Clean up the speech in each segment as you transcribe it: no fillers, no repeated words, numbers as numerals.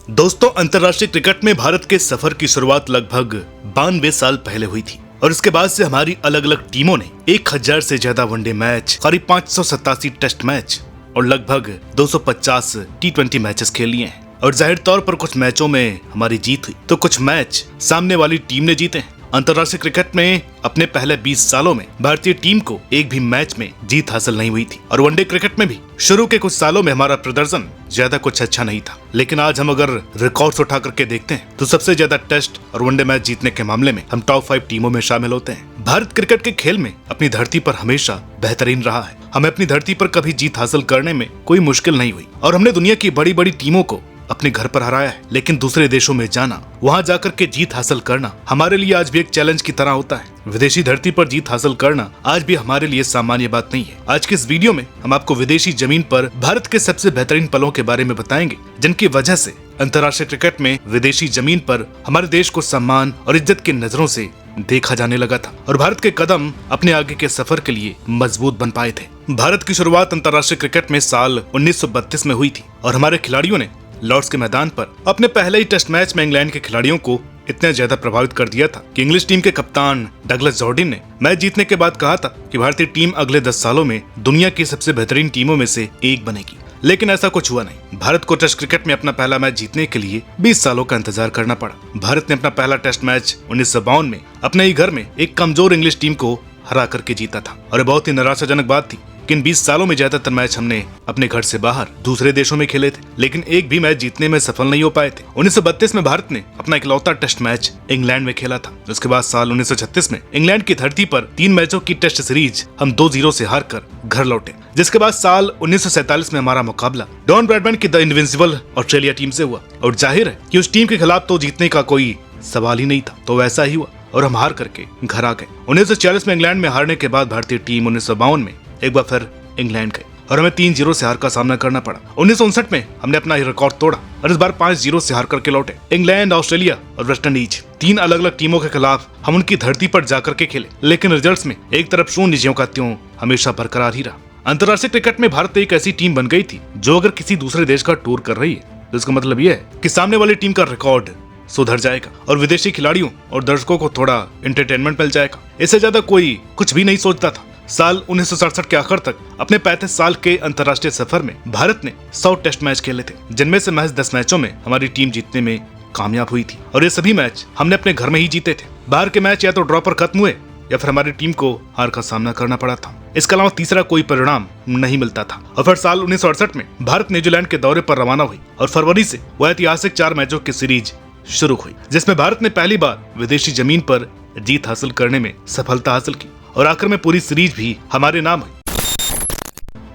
दोस्तों, अंतर्राष्ट्रीय क्रिकेट में भारत के सफर की शुरुआत लगभग 92 साल पहले हुई थी और इसके बाद से हमारी अलग अलग टीमों ने 1000 से ज्यादा वनडे मैच, करीब 587 टेस्ट मैच और लगभग 250 T20 मैचेस खेल लिए हैं। और जाहिर तौर पर कुछ मैचों में हमारी जीत हुई तो कुछ मैच सामने वाली टीम ने जीते हैं। अंतर्राष्ट्रीय क्रिकेट में अपने पहले 20 सालों में भारतीय टीम को एक भी मैच में जीत हासिल नहीं हुई थी और वनडे क्रिकेट में भी शुरू के कुछ सालों में हमारा प्रदर्शन ज्यादा कुछ अच्छा नहीं था। लेकिन आज हम अगर रिकॉर्ड्स उठा करके देखते हैं तो सबसे ज्यादा टेस्ट और वनडे मैच जीतने के मामले में हम टॉप 5 टीमों में शामिल होते हैं। भारत क्रिकेट के खेल में अपनी धरती पर हमेशा बेहतरीन रहा है। हमें अपनी धरती पर कभी जीत हासिल करने में कोई मुश्किल नहीं हुई और हमने दुनिया की बड़ी बड़ी टीमों को अपने घर पर हराया है। लेकिन दूसरे देशों में जाना, वहां जाकर के जीत हासिल करना हमारे लिए आज भी एक चैलेंज की तरह होता है। विदेशी धरती पर जीत हासिल करना आज भी हमारे लिए सामान्य बात नहीं है। आज के इस वीडियो में हम आपको विदेशी जमीन पर भारत के सबसे बेहतरीन पलों के बारे में बताएंगे, जिनकी वजह से अंतर्राष्ट्रीय क्रिकेट में विदेशी जमीन पर हमारे देश को सम्मान और इज्जत की नजरों से देखा जाने लगा था और भारत के कदम अपने आगे के सफर के लिए मजबूत बन पाए थे। भारत की शुरुआत अंतर्राष्ट्रीय क्रिकेट में साल 1932 में हुई थी और हमारे खिलाड़ियों ने लॉर्ड्स के मैदान पर अपने पहले ही टेस्ट मैच में इंग्लैंड के खिलाड़ियों को इतना ज्यादा प्रभावित कर दिया था कि इंग्लिश टीम के कप्तान डगलस जॉर्डिन ने मैच जीतने के बाद कहा था कि भारतीय टीम अगले 10 सालों में दुनिया की सबसे बेहतरीन टीमों में से एक बनेगी। लेकिन ऐसा कुछ हुआ नहीं। भारत को टेस्ट क्रिकेट में अपना पहला मैच जीतने के लिए 20 सालों का इंतजार करना पड़ा। भारत ने अपना पहला टेस्ट मैच 1952 में अपने ही घर में एक कमजोर इंग्लिश टीम को हरा करके जीता था और बहुत ही निराशाजनक बात थी कि इन 20 सालों में ज्यादातर मैच हमने अपने घर से बाहर दूसरे देशों में खेले थे, लेकिन एक भी मैच जीतने में सफल नहीं हो पाए थे। 1932 में भारत ने अपना इकलौता टेस्ट मैच इंग्लैंड में खेला था। उसके बाद साल 1936 में इंग्लैंड की धरती पर 3 मैचों की टेस्ट सीरीज हम 2-0 से हार कर घर लौटे। जिसके बाद साल 1947 में हमारा मुकाबला डॉन ब्रैडमैन की द इनविंसिबल ऑस्ट्रेलिया टीम से हुआ और जाहिर है कि उस टीम के खिलाफ तो जीतने का कोई सवाल ही नहीं था। तो वैसा ही हुआ और हम हार करके घर आ गए। 1946 में इंग्लैंड में हारने के बाद भारतीय टीम 1952 में एक बार फिर इंग्लैंड गई और हमें 3-0 से हार का सामना करना पड़ा। 1959 में हमने अपना रिकॉर्ड तोड़ा और इस बार 5-0 से हार करके लौटे। इंग्लैंड, ऑस्ट्रेलिया और वेस्ट इंडीज 3 अलग अलग टीमों के खिलाफ हम उनकी धरती पर जाकर के खेले, लेकिन रिजल्ट्स में एक तरफ शून्य ज्यों का त्यों हमेशा बरकरार ही रहा। अंतर्राष्ट्रीय क्रिकेट में भारत एक ऐसी टीम बन गई थी जो अगर किसी दूसरे देश का टूर कर रही है तो इसका मतलब यह है कि सामने वाली टीम का रिकॉर्ड सुधर जाएगा और विदेशी खिलाड़ियों और दर्शकों को थोड़ा एंटरटेनमेंट मिल जाएगा। इससे ज्यादा कोई कुछ भी नहीं सोचता था। साल 1967 के आखिर तक अपने 35 साल के अंतर्राष्ट्रीय सफर में भारत ने 100 टेस्ट मैच खेले थे, जिनमें से महज 10 मैचों में हमारी टीम जीतने में कामयाब हुई थी और ये सभी मैच हमने अपने घर में ही जीते थे। बाहर के मैच या तो ड्रॉ पर खत्म हुए या फिर हमारी टीम को हार का सामना करना पड़ा था। इसके अलावा तीसरा कोई परिणाम नहीं मिलता था। और फिर साल 1968 में भारत न्यूजीलैंड के दौरे पर रवाना हुई और फरवरी से वो ऐतिहासिक 4 मैचों की सीरीज शुरू हुई, जिसमें भारत ने पहली बार विदेशी जमीन पर जीत हासिल करने में सफलता हासिल की और आखिर में पूरी सीरीज भी हमारे नाम हुई।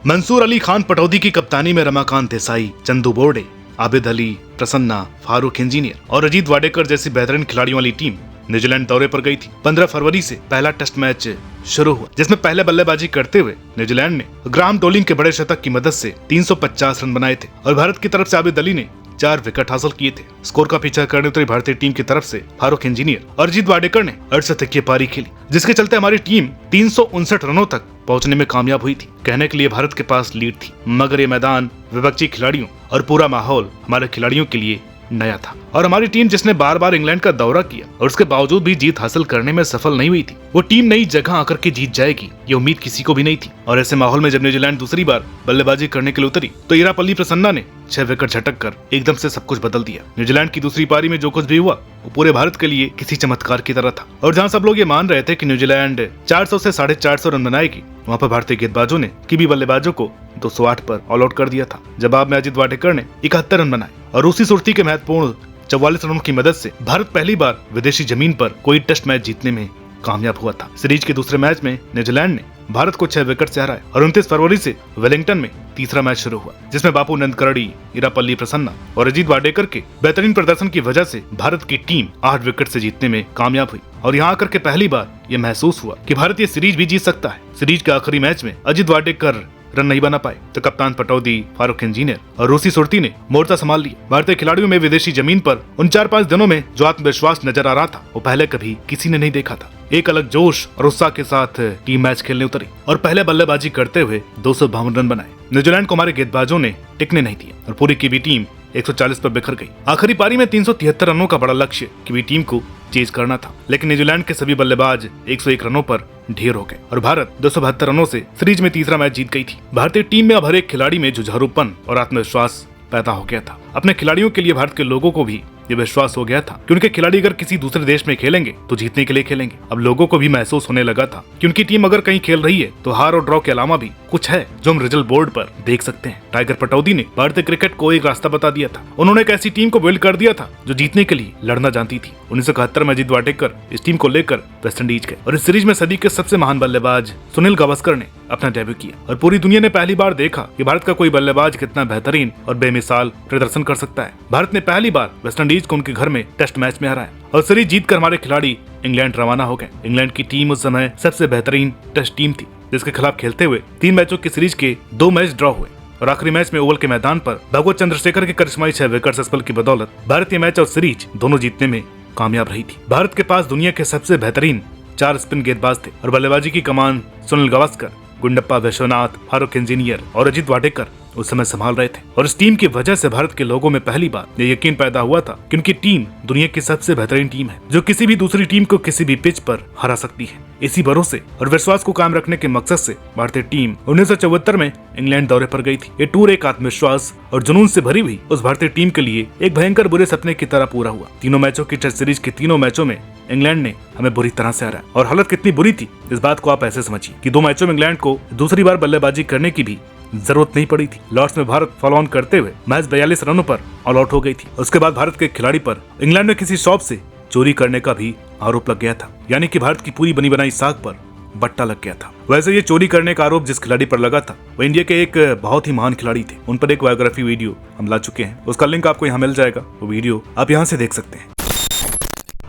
मंसूर अली खान पटौदी की कप्तानी में रमाकांत देसाई, चंदू बोर्डे, आबिद अली, प्रसन्ना, फारूक इंजीनियर और अजीत वाडेकर जैसी बेहतरीन खिलाड़ियों वाली टीम न्यूजीलैंड दौरे पर गई थी। 15 फरवरी से पहला टेस्ट मैच शुरू हुआ, जिसमें पहले बल्लेबाजी करते हुए न्यूजीलैंड ने ग्राहम डोलिंग के बड़े शतक की मदद से 350 रन बनाए थे और भारत की तरफ से आबिद अली ने 4 विकेट हासिल किए थे। स्कोर का पीछा करने उतरी भारतीय टीम की तरफ से फारूक इंजीनियर और अजीत वाडेकर ने 68 की पारी खेली, जिसके चलते हमारी टीम 359 रनों तक पहुंचने में कामयाब हुई थी। कहने के लिए भारत के पास लीड थी, मगर ये मैदान, विपक्षी खिलाड़ियों और पूरा माहौल हमारे खिलाड़ियों के लिए नया था और हमारी टीम जिसने बार बार इंग्लैंड का दौरा किया और उसके बावजूद भी जीत हासिल करने में सफल नहीं हुई थी, वो टीम नई जगह आकर के जीत जाएगी ये उम्मीद किसी को भी नहीं थी। और ऐसे माहौल में जब न्यूजीलैंड दूसरी बार बल्लेबाजी करने के लिए उतरी तो इरापल्ली प्रसन्ना ने 6 विकेट झटक कर एकदम से सब कुछ बदल दिया। न्यूजीलैंड की दूसरी पारी में जो कुछ भी हुआ वो पूरे भारत के लिए किसी चमत्कार की तरह था और जहाँ सब लोग ये मान रहे थे कि न्यूजीलैंड 400 से 450 रन बनाएगी, वहाँ पर भारतीय गेंदबाजों ने किवी बल्लेबाजों को 208 पर ऑल आउट कर दिया था। जवाब में अजीत वाडेकर ने 71 रन बनाए और उसी सुर्ती के महत्वपूर्ण 44 रनों की मदद से भारत पहली बार विदेशी जमीन पर कोई टेस्ट मैच जीतने में कामयाब हुआ था। सीरीज के दूसरे मैच में न्यूजीलैंड ने भारत को 6 विकेट से हराया और 29 फरवरी से वेलिंगटन में तीसरा मैच शुरू हुआ, जिसमें बापू नंदकरड़ी, इरापल्ली प्रसन्ना और अजीत वाडेकर के बेहतरीन प्रदर्शन की वजह से भारत की टीम 8 विकेट से जीतने में कामयाब हुई और यहाँ आकर के पहली बार ये महसूस हुआ कि भारत ये सीरीज भी जीत सकता है। सीरीज के आखिरी मैच में अजीत वाडेकर रन नहीं बना पाए तो कप्तान पटौदी, फारूक इंजीनियर और रूसी सुरती ने मोर्चा संभाल लिया। भारतीय खिलाड़ियों में विदेशी जमीन पर उन 4-5 दिनों में जो आत्मविश्वास नजर आ रहा था वो पहले कभी किसी ने नहीं देखा था। एक अलग जोश और उत्साह के साथ टीम मैच खेलने उतरी और पहले बल्लेबाजी करते हुए 252 रन बनाए। न्यूजीलैंड को हमारे गेंदबाजों ने टिकने नहीं दिया और पूरी की भी टीम 140 पर बिखर गई। आखिरी पारी में 373 रनों का बड़ा लक्ष्य की टीम को चेज करना था, लेकिन न्यूजीलैंड के सभी बल्लेबाज 101 रनों पर ढेर हो गए और भारत 272 रनों से सीरीज में तीसरा मैच जीत गई थी। भारतीय टीम में अब हर एक खिलाड़ी में जुझारूपन और आत्मविश्वास पैदा हो गया था। अपने खिलाड़ियों के लिए भारत के लोगों को भी ये विश्वास हो गया था कि उनके खिलाड़ी अगर किसी दूसरे देश में खेलेंगे तो जीतने के लिए खेलेंगे। अब लोगों को भी महसूस होने लगा था कि उनकी टीम अगर कहीं खेल रही है तो हार और ड्रॉ के अलावा भी कुछ है जो हम रिजल्ट बोर्ड पर देख सकते हैं। टाइगर पटौदी ने भारतीय क्रिकेट को एक रास्ता बता दिया था। उन्होंने एक ऐसी टीम को बिल्ड कर दिया था जो जीतने के लिए लड़ना जानती थी। 1971 में अजीत वाडेकर इस टीम को लेकर वेस्टइंडीज गए और इस सीरीज में सदी के सबसे महान बल्लेबाज सुनील गावस्कर ने अपना डेब्यू किया और पूरी दुनिया ने पहली बार देखा कि भारत का कोई बल्लेबाज कितना बेहतरीन और बेमिसाल प्रदर्शन कर सकता है। भारत ने पहली बार वेस्टइंडीज को उनके घर में टेस्ट मैच में हराया और सीरीज जीतकर हमारे खिलाड़ी इंग्लैंड रवाना हो गए। इंग्लैंड की टीम उस समय सबसे बेहतरीन टेस्ट टीम थी, जिसके खिलाफ खेलते हुए 3 मैचों की सीरीज के 2 मैच ड्रॉ हुए और आखिरी मैच में ओवल के मैदान पर भगवत चंद्रशेखर के करिश्माई 6 विकेट सस्पेल की बदौलत भारतीय मैच और सीरीज दोनों जीतने में कामयाब रही थी। भारत के पास दुनिया के सबसे बेहतरीन 4 स्पिन गेंदबाज थे और बल्लेबाजी की कमान सुनील गावस्कर, गुंडप्पा विश्वनाथ, फारूक इंजीनियर और अजीत वाडेकर उस समय संभाल रहे थे और इस टीम की वजह से भारत के लोगों में पहली बार ये यकीन पैदा हुआ था कि उनकी टीम दुनिया की सबसे बेहतरीन टीम है जो किसी भी दूसरी टीम को किसी भी पिच पर हरा सकती है। इसी भरोसे और विश्वास को कायम रखने के मकसद से भारतीय टीम 1974 में इंग्लैंड दौरे पर गई थी। ये टूर एक आत्मविश्वास और जुनून से भरी हुई उस भारतीय टीम के लिए एक भयंकर बुरे सपने की तरह पूरा हुआ। तीनों मैचों की टेस्ट सीरीज के तीनों मैचों में इंग्लैंड ने हमें बुरी तरह से हराया और हालत कितनी बुरी थी इस बात को आप ऐसे समझिए कि 2 मैचों में इंग्लैंड को दूसरी बार बल्लेबाजी करने की भी जरूरत नहीं पड़ी थी। लॉर्ड्स में भारत फॉलो ऑन करते हुए मैच 42 रनों पर ऑल आउट हो गई थी। उसके बाद भारत के खिलाड़ी पर इंग्लैंड में किसी शॉप से चोरी करने का भी आरोप लग गया था, यानी कि भारत की पूरी बनी बनाई साख पर बट्टा लग गया था। वैसे ये चोरी करने का आरोप जिस खिलाड़ी पर लगा था वो इंडिया के एक बहुत ही महान खिलाड़ी थे। उन पर एक बायोग्राफी वीडियो हम ला चुके हैं, उसका लिंक आपको यहाँ मिल जाएगा, वो वीडियो आप यहाँ से देख सकते हैं।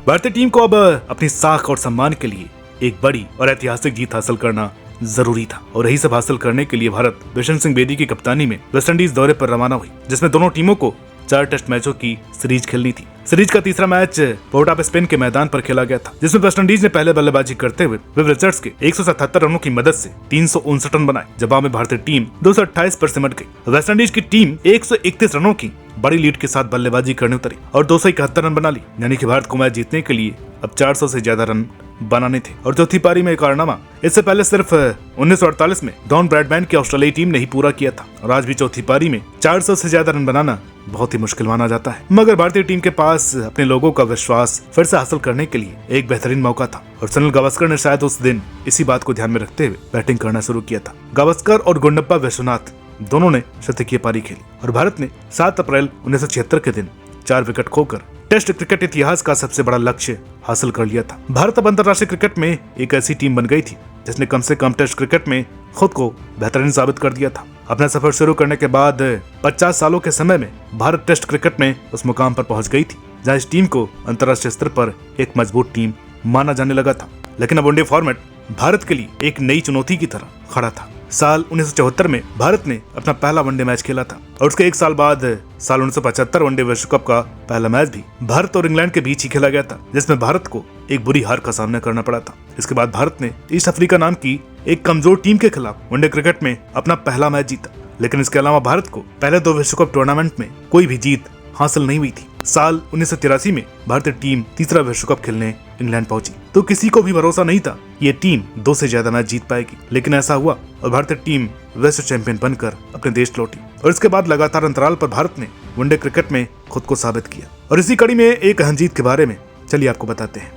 भारतीय टीम को अब अपनी साख और सम्मान के लिए एक बड़ी और ऐतिहासिक जीत हासिल करना जरूरी था और यही सब हासिल करने के लिए भारत बिशन सिंह बेदी की कप्तानी में वेस्टइंडीज दौरे पर रवाना हुई, जिसमें दोनों टीमों को 4 टेस्ट मैचों की सीरीज खेलनी थी। सीरीज का तीसरा मैच पोर्ट ऑफ स्पेन के मैदान पर खेला गया था, जिसमें वेस्टइंडीज ने पहले बल्लेबाजी करते हुए विव रिचर्ड्स के 177 रनों की मदद से 359 रन बनाए। जवाब में भारतीय टीम 228 पर सिमट गई। वेस्टइंडीज की टीम 131 रनों की बड़ी लीड के साथ बल्लेबाजी करने उतरी और 271 रन बना ली, यानी कि भारत को मैच जीतने के लिए अब 400 से ज्यादा रन बनाने थे। और चौथी पारी में कारनामा इससे पहले सिर्फ 1948 में डॉन ब्रैडमैन की ऑस्ट्रेलियाई टीम ने ही पूरा किया था और आज भी चौथी पारी में 400 से ज्यादा रन बनाना बहुत ही मुश्किल माना जाता है। मगर भारतीय टीम के पास अपने लोगों का विश्वास फिर से हासिल करने के लिए एक बेहतरीन मौका था और सुनील गावस्कर ने शायद उस दिन इसी बात को ध्यान में रखते हुए बैटिंग करना शुरू किया था। गावस्कर और गुंडप्पा विश्वनाथ दोनों ने शतकीय पारी खेली और भारत ने 7 अप्रैल 1976 के दिन 4 विकेट खोकर टेस्ट क्रिकेट इतिहास का सबसे बड़ा लक्ष्य हासिल कर लिया था। भारत अब अंतर्राष्ट्रीय क्रिकेट में एक ऐसी टीम बन गई थी जिसने कम से कम टेस्ट क्रिकेट में खुद को बेहतरीन साबित कर दिया था। अपना सफर शुरू करने के बाद 50 सालों के समय में भारत टेस्ट क्रिकेट में उस मुकाम पर पहुंच गई थी जहां इस टीम को अंतर्राष्ट्रीय स्तर पर एक मजबूत टीम माना जाने लगा था। लेकिन अब वनडे फॉर्मेट भारत के लिए एक नई चुनौती की तरह खड़ा था। साल 1974 में भारत ने अपना पहला वनडे मैच खेला था और उसके 1 साल बाद साल 1975 वनडे विश्व कप का पहला मैच भी भारत और इंग्लैंड के बीच ही खेला गया था, जिसमें भारत को एक बुरी हार का सामना करना पड़ा था। इसके बाद भारत ने ईस्ट अफ्रीका नाम की एक कमजोर टीम के खिलाफ वनडे क्रिकेट में अपना पहला मैच जीता, लेकिन इसके अलावा भारत को पहले 2 विश्व कप टूर्नामेंट में कोई भी जीत हासिल नहीं हुई थी। साल 1983 में भारतीय टीम तीसरा विश्व कप खेलने इंग्लैंड पहुंची तो किसी को भी भरोसा नहीं था ये टीम 2 से ज्यादा मैच जीत पाएगी, लेकिन ऐसा हुआ और भारतीय टीम विश्व चैंपियन बनकर अपने देश लौटी। और इसके बाद लगातार अंतराल पर भारत ने वनडे क्रिकेट में खुद को साबित किया और इसी कड़ी में एक अहम जीत के बारे में चलिए आपको बताते हैं।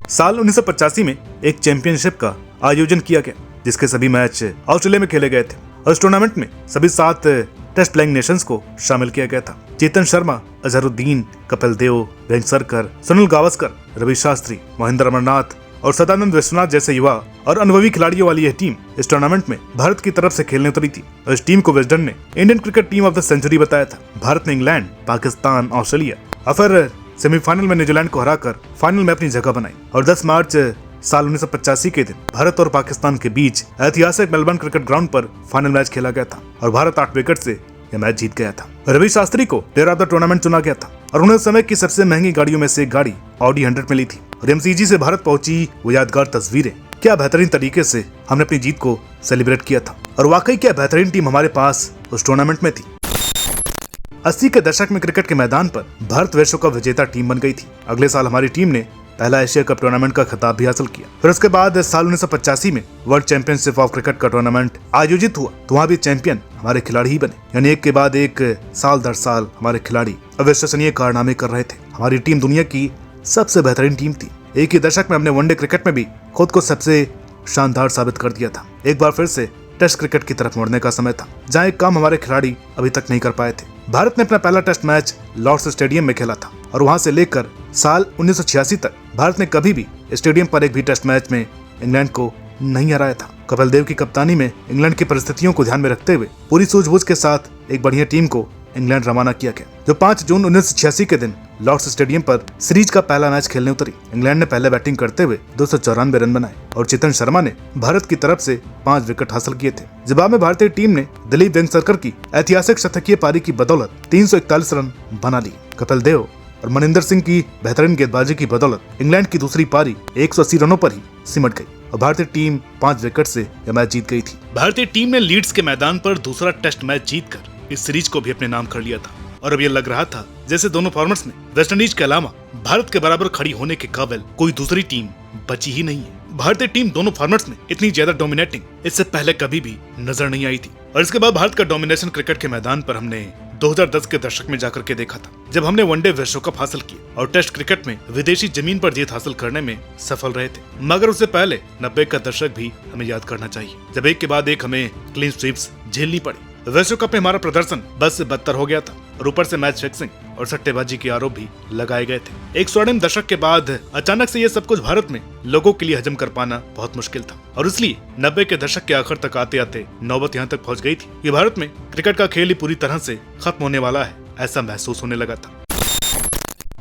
साल 1985 में एक चैंपियनशिप का आयोजन किया गया जिसके सभी मैच ऑस्ट्रेलिया में खेले गए थे और इस टूर्नामेंट में सभी 7 टेस्ट प्लेइंग नेशंस को शामिल किया गया था। चेतन शर्मा, अजहरुद्दीन, कपिल देव, वेंकसरकर, सुनील गावस्कर, रवि शास्त्री, महेंद्र अमरनाथ और सदानंद विश्वनाथ जैसे युवा और अनुभवी खिलाड़ियों वाली यह टीम इस टूर्नामेंट में भारत की तरफ से खेलने उतरी थी और इस टीम को विजडन ने Indian cricket team of the century बताया था। भारत ने इंग्लैंड, पाकिस्तान, ऑस्ट्रेलिया और फिर सेमीफाइनल में न्यूजीलैंड को हराकर फाइनल में अपनी जगह बनाई और 10 मार्च साल 1985 के दिन भारत और पाकिस्तान के बीच ऐतिहासिक मेलबर्न क्रिकेट ग्राउंड पर फाइनल मैच खेला गया था और भारत 8 विकेट से यह मैच जीत गया था। रवि शास्त्री को प्लेयर ऑफ द टूर्नामेंट चुना गया था और उन्हें उस समय की सबसे महंगी गाड़ियों में से एक गाड़ी ऑडी 100 मिली थी और एमसीजी से भारत पहुंची वो यादगार तस्वीरें। क्या बेहतरीन तरीके से हमने अपनी जीत को सेलिब्रेट किया था और वाकई क्या बेहतरीन टीम हमारे पास उस टूर्नामेंट में थी। 80 के दशक में क्रिकेट के मैदान पर भारत विश्व कप विजेता टीम बन गई थी। अगले साल हमारी टीम ने पहला एशिया कप टूर्नामेंट का खिताब भी हासिल किया। फिर उसके बाद साल 1985 में वर्ल्ड चैंपियनशिप ऑफ क्रिकेट का टूर्नामेंट आयोजित हुआ, तो वहाँ भी चैंपियन हमारे खिलाड़ी ही बने। यानी एक के बाद एक साल दर साल हमारे खिलाड़ी अविश्वसनीय कारनामे कर रहे थे। हमारी टीम दुनिया की सबसे बेहतरीन टीम थी। एक ही दशक में हमने वनडे क्रिकेट में भी खुद को सबसे शानदार साबित कर दिया था। एक बार फिर से टेस्ट क्रिकेट की तरफ मुड़ने का समय था, जहाँ एक काम हमारे खिलाड़ी अभी तक नहीं कर पाए थे। भारत ने अपना पहला टेस्ट मैच लॉर्ड्स स्टेडियम में खेला था और वहां से लेकर साल 1986 तक भारत ने कभी भी स्टेडियम पर एक भी टेस्ट मैच में इंग्लैंड को नहीं हराया था। कपिल देव की कप्तानी में इंग्लैंड की परिस्थितियों को ध्यान में रखते हुए पूरी सूझबूझ के साथ एक बढ़िया टीम को इंग्लैंड रवाना किया गया, जो 5 जून 1986 के दिन लॉर्ड्स स्टेडियम पर सीरीज का पहला मैच खेलने उतरी। इंग्लैंड ने पहले बैटिंग करते हुए 294 रन बनाए और चेतन शर्मा ने भारत की तरफ से 5 विकेट हासिल किए थे। जवाब में भारतीय टीम ने दिलीप वेंगसरकर की ऐतिहासिक शतकीय पारी की बदौलत 341 रन बना ली। कपिल देव और मनिंदर सिंह की बेहतरीन गेंदबाजी की बदौलत इंग्लैंड की दूसरी पारी 180 रनों पर ही सिमट गई और भारतीय टीम 5 विकेट से यह मैच जीत गई थी। भारतीय टीम ने लीड्स के मैदान पर दूसरा टेस्ट मैच जीतकर इस सीरीज को भी अपने नाम कर लिया था और अब ये लग रहा था जैसे दोनों फॉर्मेट्स में वेस्टइंडीज के अलावा भारत के बराबर खड़ी होने के काबिल कोई दूसरी टीम बची ही नहीं है। भारतीय टीम दोनों फॉर्मेट्स में इतनी ज्यादा डोमिनेटिंग इससे पहले कभी भी नजर नहीं आई थी और इसके बाद भारत का डोमिनेशन क्रिकेट के मैदान पर हमने 2010 के दशक में जाकर के देखा था, जब हमने वनडे विश्व कप हासिल किया और टेस्ट क्रिकेट में विदेशी जमीन पर जीत हासिल करने में सफल रहे थे। मगर उससे पहले 90 का दशक भी हमें याद करना चाहिए, जब एक के बाद एक हमें क्लीन स्वीप्स झेलनी पड़ी। विश्व कप में हमारा प्रदर्शन बस से बदतर हो गया था और ऊपर से मैच फिक्सिंग और सट्टेबाजी के आरोप भी लगाए गए थे। एक स्वर्णिम दशक के बाद अचानक से ये सब कुछ भारत में लोगों के लिए हजम कर पाना बहुत मुश्किल था और इसलिए 90 के दशक के आखिर तक आते आते नौबत यहाँ तक पहुँच गई थी कि भारत में क्रिकेट का खेल ही पूरी तरह से खत्म होने वाला है, ऐसा महसूस होने लगा था।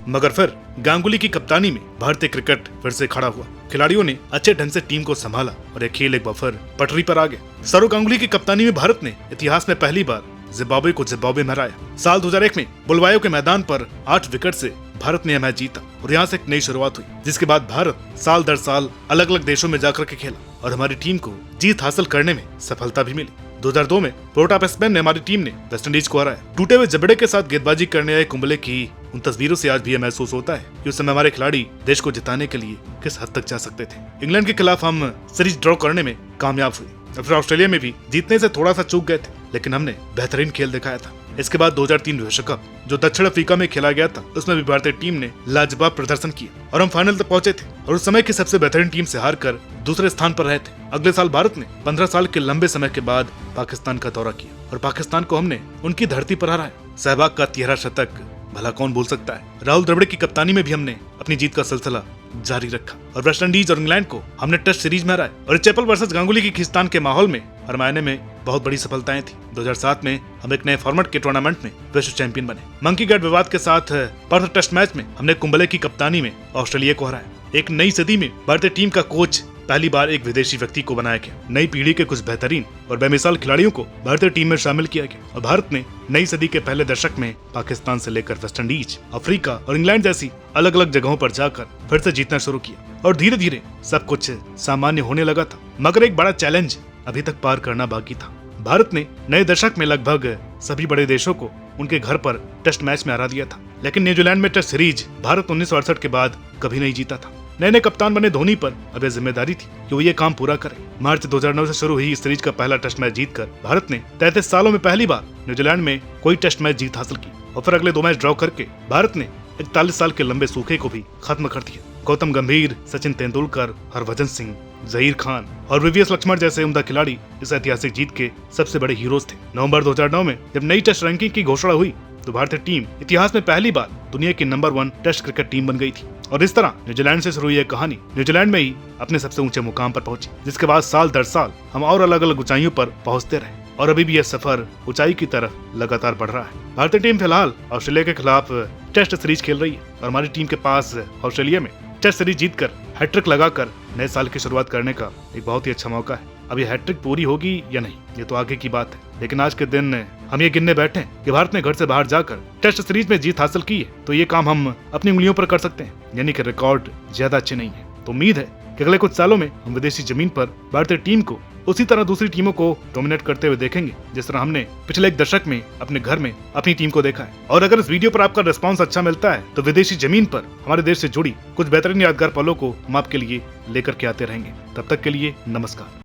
मगर फिर गांगुली की कप्तानी में भारतीय क्रिकेट फिर से खड़ा हुआ। खिलाड़ियों ने अच्छे ढंग से टीम को संभाला और यह खेल एक बार फिर पटरी पर आ गया। सौरव गांगुली की कप्तानी में भारत ने इतिहास में पहली बार जिम्बाब्वे को जिम्बाब्वे में हराया। साल 2001 में बुलवायो के मैदान पर 8 विकेट से भारत ने यह मैच जीता और यहाँ से एक नई शुरुआत हुई, जिसके बाद भारत साल दर साल अलग अलग देशों में जाकर के खेला और हमारी टीम को जीत हासिल करने में सफलता भी मिली। 2002 में पोर्ट ऑफ स्पेन ने हमारी टीम ने वेस्टइंडीज को हराया। टूटे हुए जबड़े के साथ गेंदबाजी करने आए कुंबले की उन तस्वीरों से आज भी यह महसूस होता है कि उस समय हमारे खिलाड़ी देश को जिताने के लिए किस हद तक जा सकते थे। इंग्लैंड के खिलाफ हम सीरीज ड्रॉ करने में कामयाब हुए और फिर ऑस्ट्रेलिया में भी जीतने से थोड़ा सा चूक गए थे, लेकिन हमने बेहतरीन खेल दिखाया था। इसके बाद 2003 विश्व कप जो दक्षिण अफ्रीका में खेला गया था, उसमें भी भारतीय टीम ने लाजवाब प्रदर्शन किया और हम फाइनल तक पहुंचे थे और उस समय की सबसे बेहतरीन टीम से हारकर दूसरे स्थान पर रहे थे। अगले साल भारत ने 15 साल के लंबे समय के बाद पाकिस्तान का दौरा किया और पाकिस्तान को हमने उनकी धरती पर हराया। सहवाग का 13 शतक भला कौन भूल सकता है। राहुल द्रविड़ की कप्तानी में भी हमने अपनी जीत का सिलसिला जारी रखा और वेस्टइंडीज और इंग्लैंड को हमने टेस्ट सीरीज में हराया और चैपल वर्सेस गांगुली की खींचतान के माहौल में हर मायने में बहुत बड़ी सफलताएं थी। 2007 में हम एक नए फॉर्मेट के टूर्नामेंट में विश्व चैंपियन बने। मंकी गैट विवाद के साथ पर्थ टेस्ट मैच में हमने कुंबले की कप्तानी में ऑस्ट्रेलिया को हराया। एक नई सदी में भारतीय टीम का कोच पहली बार एक विदेशी व्यक्ति को बनाया गया। नई पीढ़ी के कुछ बेहतरीन और बेमिसाल खिलाड़ियों को भारतीय टीम में शामिल किया गया और भारत ने नई सदी के पहले दशक में पाकिस्तान से लेकर वेस्टइंडीज, अफ्रीका और इंग्लैंड जैसी अलग अलग जगहों पर जाकर फिर से जीतना शुरू किया और धीरे धीरे सब कुछ सामान्य होने लगा था। मगर एक बड़ा चैलेंज अभी तक पार करना बाकी था। भारत ने नए दशक में लगभग सभी बड़े देशों को उनके घर पर टेस्ट मैच में हरा दिया था, लेकिन न्यूजीलैंड में टेस्ट सीरीज भारत 1968 के बाद कभी नहीं जीता था। नए कप्तान बने धोनी पर अब यह जिम्मेदारी थी कि वो ये काम पूरा करे। मार्च 2009 से शुरू हुई इस सीरीज का पहला टेस्ट मैच जीतकर भारत ने 33 सालों में पहली बार न्यूजीलैंड में कोई टेस्ट मैच जीत हासिल की और फिर अगले 2 मैच ड्रॉ करके भारत ने 41 साल के लंबे सूखे को भी खत्म कर दिया। गौतम गंभीर, सचिन तेंदुलकर, हरभजन सिंह, जहीर खान और वीवीएस लक्ष्मण जैसे उम्दा खिलाड़ी इस ऐतिहासिक जीत के सबसे बड़े हीरोज थे। नवंबर 2009 में जब नई टेस्ट रैंकिंग की घोषणा हुई तो भारतीय टीम इतिहास में पहली बार दुनिया की नंबर 1 टेस्ट क्रिकेट टीम बन गई थी और इस तरह न्यूजीलैंड से शुरू हुई यह कहानी न्यूजीलैंड में ही अपने सबसे ऊंचे मुकाम पर पहुंची, जिसके बाद साल दर साल हम और अलग अलग ऊंचाइयों पर पहुंचते रहे और अभी भी यह सफर ऊंचाई की तरफ लगातार बढ़ रहा है। भारतीय टीम फिलहाल ऑस्ट्रेलिया के खिलाफ टेस्ट सीरीज खेल रही है और हमारी टीम के पास ऑस्ट्रेलिया में टेस्ट सीरीज जीतकर हैट्रिक लगाकर नए साल की शुरुआत करने का एक बहुत ही अच्छा मौका है। अब ये हैट्रिक पूरी होगी या नहीं ये तो आगे की बात है, लेकिन आज के दिन हम ये गिनने बैठे कि भारत ने घर से बाहर जाकर टेस्ट सीरीज में जीत हासिल की है तो ये काम हम अपनी उंगलियों पर कर सकते हैं, यानी कि रिकॉर्ड ज्यादा अच्छे नहीं है। तो उम्मीद है कि अगले कुछ सालों में हम विदेशी जमीन पर भारतीय टीम को उसी तरह दूसरी टीमों को डोमिनेट करते हुए देखेंगे, जिस तरह हमने पिछले एक दशक में अपने घर में अपनी टीम को देखा है। और अगर इस वीडियो पर आपका रिस्पांस अच्छा मिलता है तो विदेशी जमीन पर हमारे देश से जुड़ी कुछ बेहतरीन यादगार पलों को हम आपके लिए लेकर के आते रहेंगे। तब तक के लिए नमस्कार।